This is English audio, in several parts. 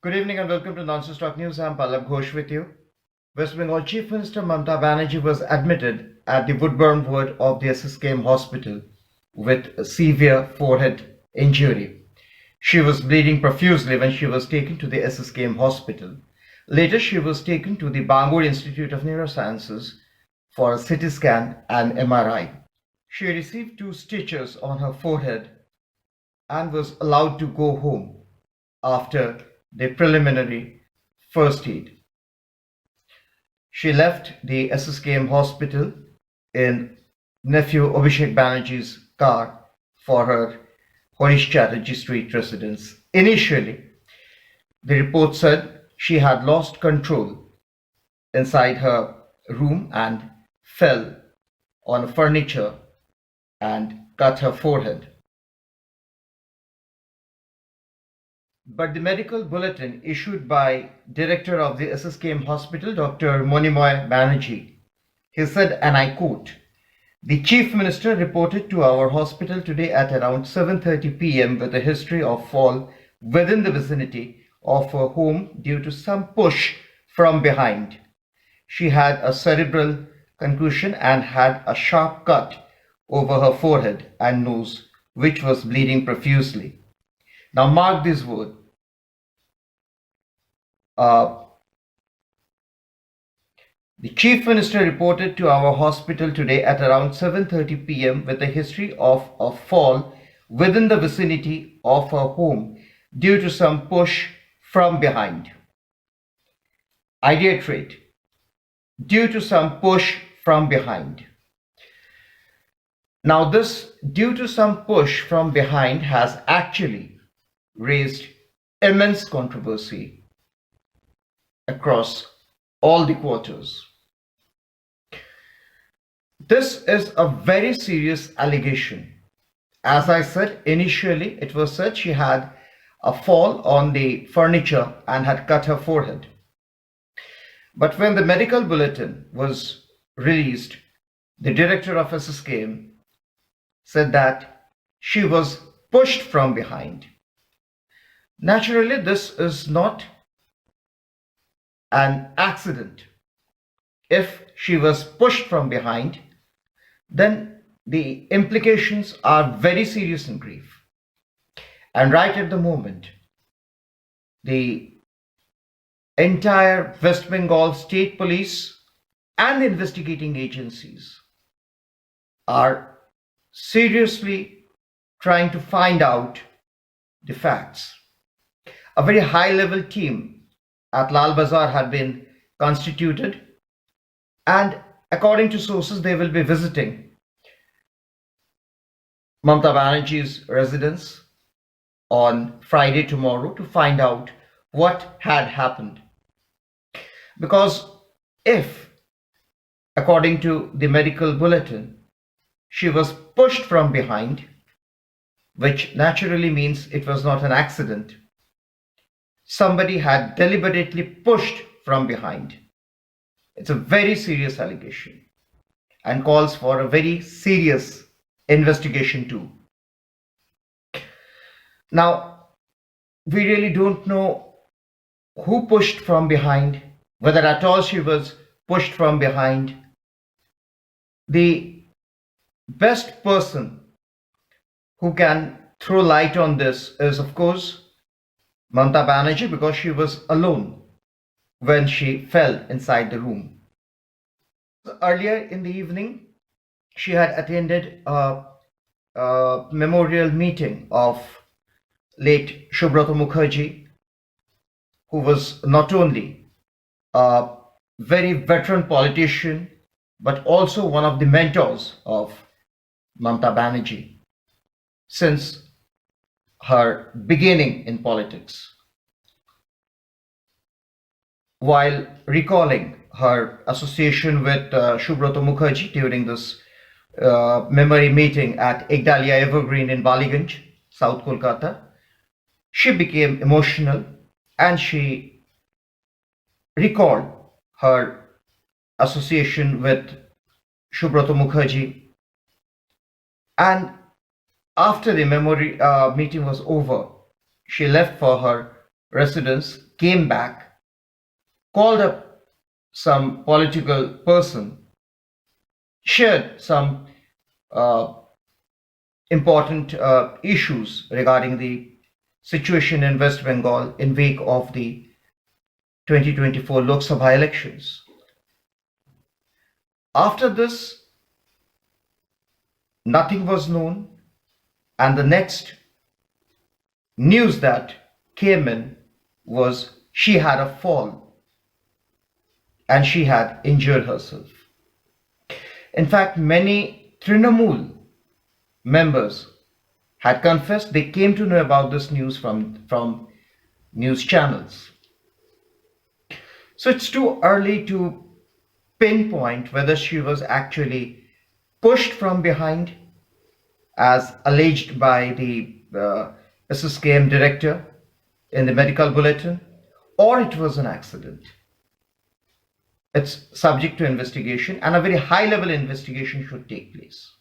Good evening and welcome to Unanswered News. I'm Pallab Ghosh with you. West Bengal Chief Minister Mamata Banerjee was admitted at the Woodburn ward of the SSKM hospital with a severe forehead injury. She was bleeding profusely when she was taken to the SSKM hospital. Later, she was taken to the Bengal Institute of Neurosciences for a CT scan and MRI. She received 2 stitches on her forehead and was allowed to go home after the preliminary first aid. She left the SSKM hospital in nephew Abhishek Banerjee's car for her Horish Chatterjee Street residence. Initially, the report said she had lost control inside her room and fell on furniture and cut her forehead. But the medical bulletin issued by director of the SSKM hospital, Dr. Mamata Banerjee, he said, and I quote, "The Chief Minister reported to our hospital today at around 7:30 p.m. with a history of fall within the vicinity of her home due to some push from behind. She had a cerebral concussion and had a sharp cut over her forehead and nose, which was bleeding profusely." Now mark this word. The Chief Minister reported to our hospital today at around 7:30 p.m. with a history of a fall within the vicinity of her home due to some push from behind. I reiterate, due to some push from behind. Now this due to some push from behind has actually raised immense controversy across all the quarters. This is a very serious allegation. As I said, initially it was said she had a fall on the furniture and had cut her forehead. But when the medical bulletin was released, the director of SSKM said that she was pushed from behind. Naturally, this is not an accident. If she was pushed from behind, then the implications are very serious and grave. And right at the moment, the entire West Bengal State Police and the investigating agencies are seriously trying to find out the facts. A very high-level team at Lal Bazar had been constituted, and according to sources, they will be visiting Mamata Banerjee's residence on Friday tomorrow to find out what had happened. Because if, according to the medical bulletin, she was pushed from behind, which naturally means it was not an accident, somebody had deliberately pushed from behind. It's a very serious allegation and calls for a very serious investigation too. Now, we really don't know who pushed from behind, whether at all she was pushed from behind. The best person who can throw light on this is, of course, Mamata Banerjee, because she was alone when she fell inside the room. Earlier in the evening, she had attended a memorial meeting of late Subrata Mukherjee, who was not only a very veteran politician, but also one of the mentors of Mamata Banerjee since her beginning in politics. While recalling her association with Subrata Mukherjee during this memory meeting at Egdalia Evergreen in Baliganj, South Kolkata, she became emotional and she recalled her association with Subrata Mukherjee. And after the memory meeting was over, she left for her residence came back, called up some political person, shared some uh, important issues regarding the situation in West Bengal in wake of the 2024 Lok Sabha elections. After this, nothing was known, and the next news that came in was she had a fall and she had injured herself. In fact, many Trinamool members had confessed they came to know about this news from news channels. So it's too early to pinpoint whether she was actually pushed from behind, as alleged by the SSKM director in the medical bulletin, or it was an accident. It's subject to investigation, and a very high level investigation should take place.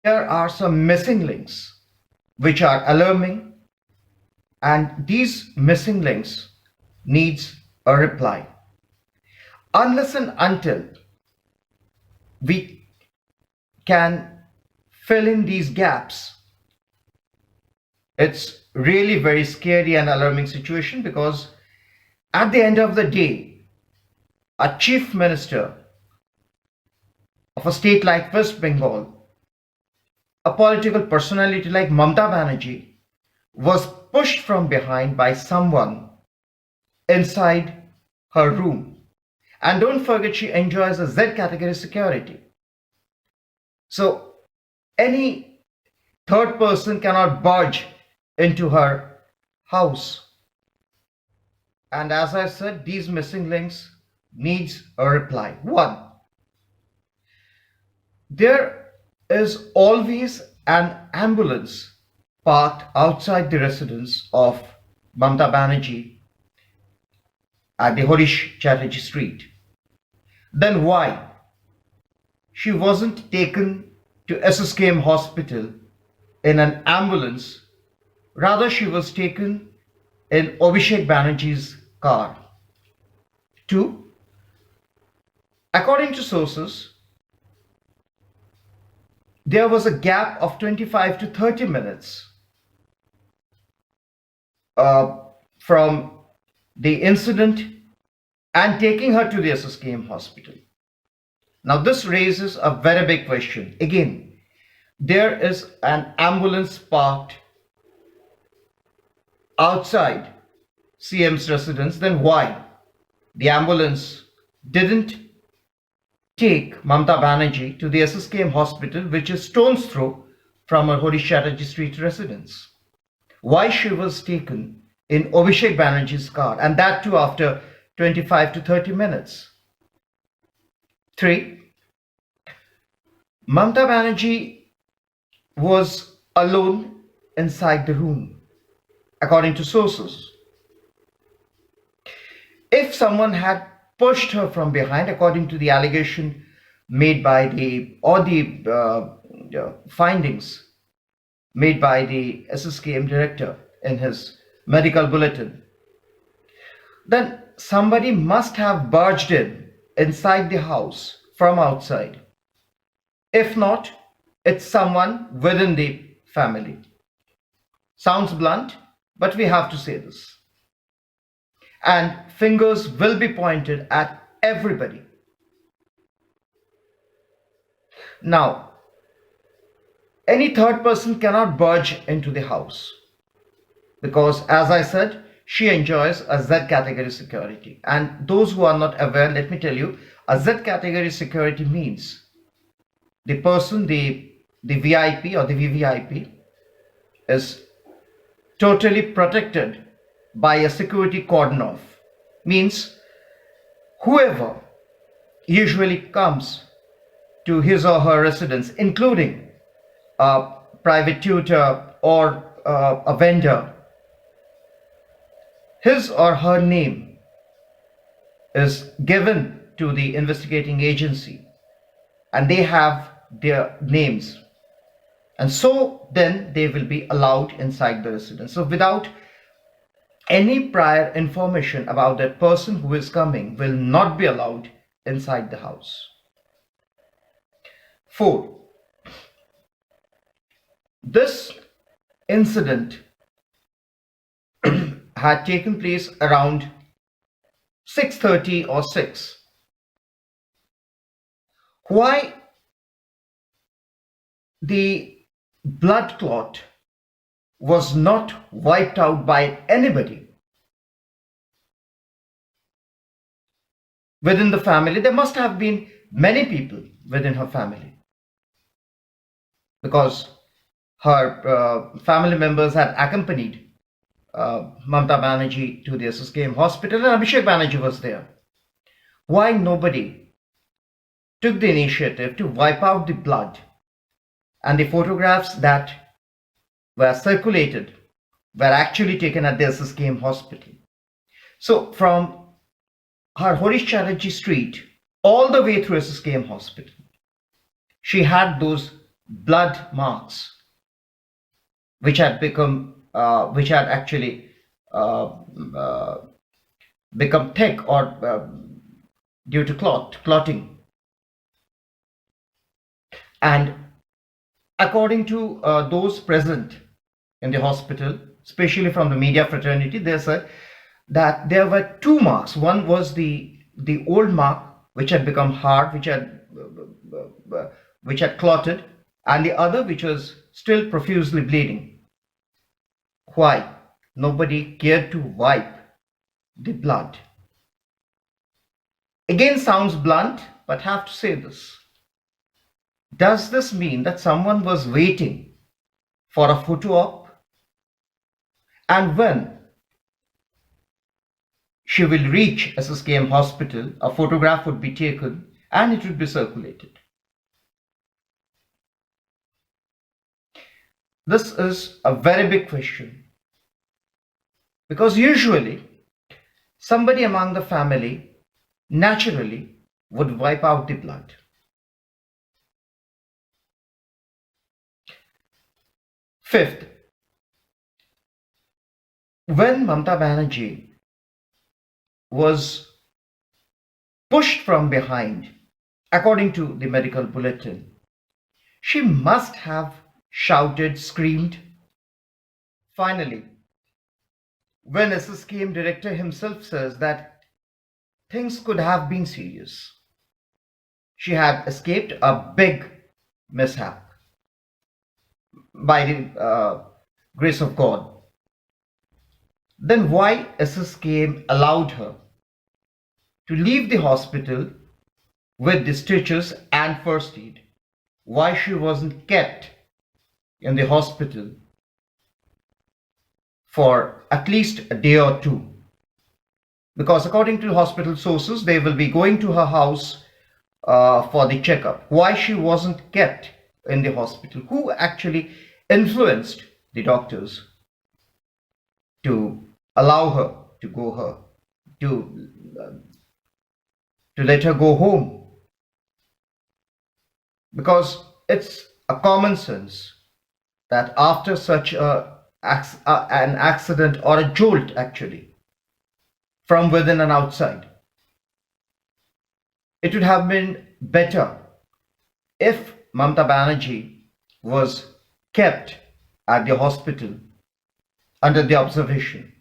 There are some missing links which are alarming, and these missing links needs a reply. Unless and until we can fill in these gaps, it's really very scary and alarming situation, because at the end of the day, a chief minister of a state like West Bengal, a political personality like Mamata Banerjee, was pushed from behind by someone inside her room. And don't forget, she enjoys a Z category security. So any third person cannot barge into her house. And as I said, these missing links needs a reply. One, there is always an ambulance parked outside the residence of Mamata Banerjee at the Horish Chatterjee Street. Then why she wasn't taken to SSKM hospital in an ambulance? Rather, she was taken in Abhishek Banerjee's car. Two, according to sources, there was a gap of 25 to 30 minutes from the incident and taking her to the SSKM hospital. Now this raises a very big question. Again, there is an ambulance parked outside CM's residence. Then why the ambulance didn't take Mamata Banerjee to the SSKM hospital, which is stone's throw from her Horish Chatterjee Street residence? Why she was taken in Abhishek Banerjee's car, and that too after 25 to 30 minutes? 3. Mamata Banerjee was alone inside the room, according to sources. If someone had pushed her from behind, according to the allegation made by the findings made by the SSKM director in his medical bulletin, then somebody must have barged in inside the house from outside. If not, it's someone within the family. Sounds blunt, but we have to say this. And fingers will be pointed at everybody. Now, any third person cannot barge into the house, because, as I said, she enjoys a Z category security. And those who are not aware, let me tell you, a Z category security means the person, the VIP or the VVIP, is totally protected by a security cordon off. Means whoever usually comes to his or her residence, including a private tutor or a vendor, his or her name is given to the investigating agency, and they have their names And so then they will be allowed inside the residence. So without any prior information about that person who is coming will not be allowed inside the house. 4. This incident had taken place around 6:30 or 6. Why the blood clot was not wiped out by anybody within the family? There must have been many people within her family, because her family members had accompanied Mamata Banerjee to the SSKM hospital, and Abhishek Banerjee was there. Why nobody took the initiative to wipe out the blood? And the photographs that were circulated were actually taken at the SSKM hospital. So from her Horish Chatterjee Street all the way through SSKM hospital, she had those blood marks which had actually become thick or due to clotting. And according to those present in the hospital, especially from the media fraternity, they said that there were two marks. One was the old mark, which had become hard, which had clotted, and the other which was still profusely bleeding. Why nobody cared to wipe the blood? Again, sounds blunt, but have to say this. Does this mean that someone was waiting for a photo op, and when she will reach SSKM hospital, a photograph would be taken and it would be circulated? This is a very big question, because usually somebody among the family naturally would wipe out the blood. Fifth, when Mamata Banerjee was pushed from behind, according to the medical bulletin, she must have shouted, screamed. Finally, when SSKM director himself says that things could have been serious, she had escaped a big mishap by the grace of God, then why SSKM allowed her to leave the hospital with the stitches and first aid? Why she wasn't kept in the hospital for at least a day or two? Because according to hospital sources, they will be going to her house for the checkup. Why she wasn't kept in the hospital? Who actually influenced the doctors to allow her to go to let her go home? Because it's a common sense that after such an accident or a jolt, actually, from within and outside, it would have been better if Mamata Banerjee was kept at the hospital under the observation.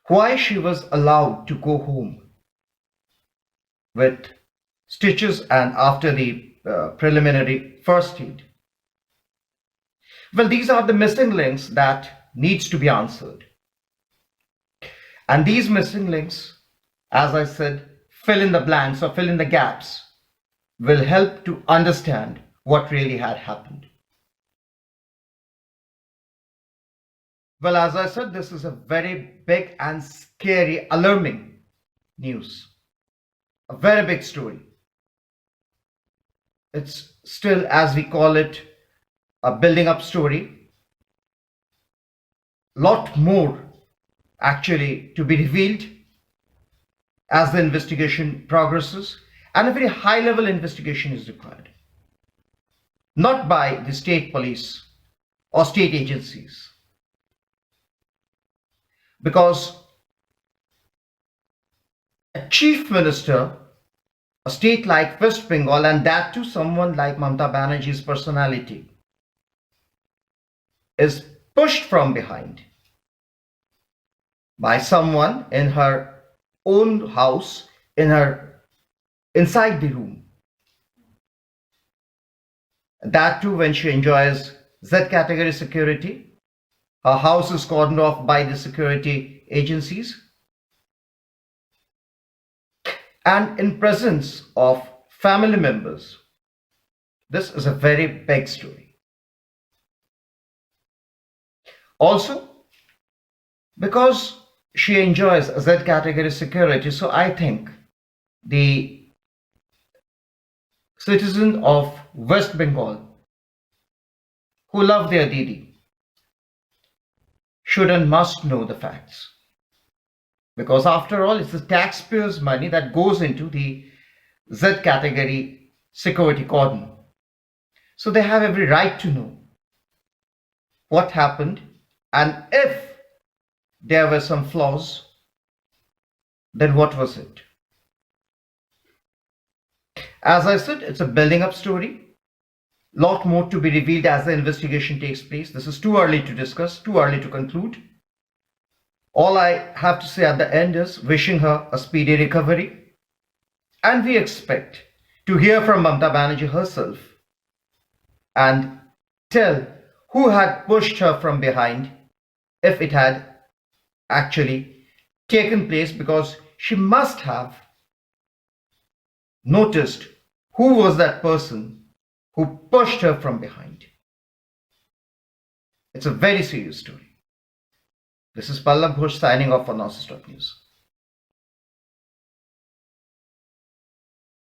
Why she was allowed to go home with stitches and after the preliminary first aid? Well, these are the missing links that needs to be answered. And these missing links, as I said, fill in the blanks or fill in the gaps, will help to understand what really had happened. Well, as I said, this is a very big and scary, alarming news. A very big story. It's still, as we call it, a building up story. Lot more actually to be revealed as the investigation progresses, and a very high level investigation is required. not by the state police or state agencies. Because a chief minister, a state like West Bengal, and that too someone like Mamata Banerjee's personality, is pushed from behind by someone in her own house, inside the room. That too when she enjoys Z category security. Her house is cordoned off by the security agencies. And in presence of family members. This is a very big story. Also, because she enjoys Z category security, so I think the citizen of West Bengal who love their Didi should and must know the facts. Because after all, it's the taxpayers' money that goes into the Z category security cordon. So they have every right to know what happened, and if there were some flaws, then what was it? As I said, it's a building up story. Lot more to be revealed as the investigation takes place. This is too early to discuss, too early to conclude. All I have to say at the end is wishing her a speedy recovery. And we expect to hear from Mamata Banerjee herself and tell who had pushed her from behind, if it had actually taken place, because she must have noticed who was that person who pushed her from behind. It's a very serious story. This is Pallab Ghosh signing off for Unanswered News.